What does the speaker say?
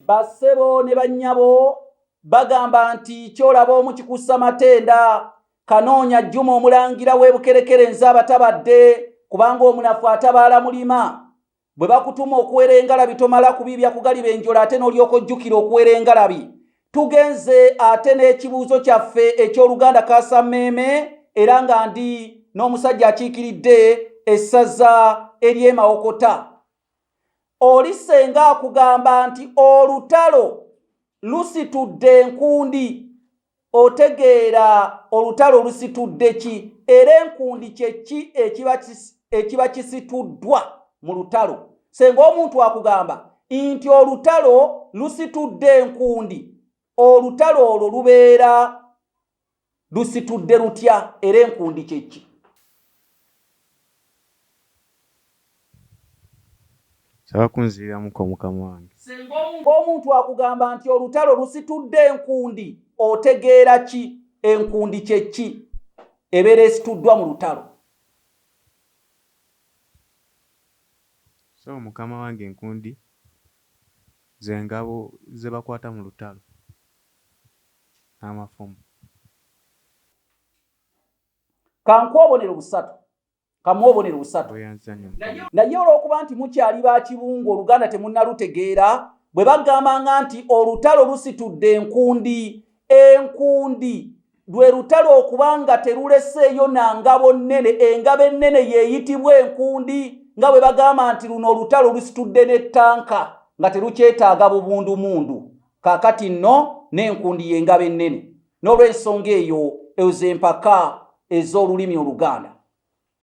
Bassebo ne bannyabo bagamba nti kyolaba omukikussa matenda kanoonya Juma omulangira w'ebukerekere nze abatabadde kubanga omunafu atabaala mulima bwe bakutuma okuwera engalabi tomala kubibya kugaliba enjola ate n'olyoka ojjukira okuwera engalabi. Tugenze ate n'ekibuuzo kyaffe eky'Oluganda Kaasammeeme era nga ndi n'omusajja akiikiridde essaza ery'Emawokota. Oli senga akugamba nti olutalo lusitudde Enkundi, otegeera olutalo lusitudde ki era enkundi kyeki ekiba kisituddwa mu lutalo? Senga omuntu akugamba nti olutalo lusitudde Enkundi, olutalo olwo lubeera lusitudde lutya era enkundi kyeki? Saba kunziramuko mukama wange. Senga omuntu akugamba nti olutalo lusitudde Enkundi, otegeera ki? Enkundi kyeki ebeera esituddwa mu lutalo? So mukama wange enkundi zengabo ze bakwata mu lutalo n'amafumu. Kamuwobonera busatu. Naye olw'okuba nti mukyali ba kibungu Oluganda temunnalutegeera, bwe bagambanga nti olutalo lusitudde Enkundi, enkundi lwe lutalo okubanga teruleseeyo nangabo nnene, engabo ennene yeeyitibwa enkundi, nga bwe bagamba nti luno olutalo lusitudde n'ettanka nga terukyetaaga bubundumundu. Kaakati nno n'enkundi y'engabo ennene. N'olw'ensonga eyo ezo empaka ez'olulimi Oluganda.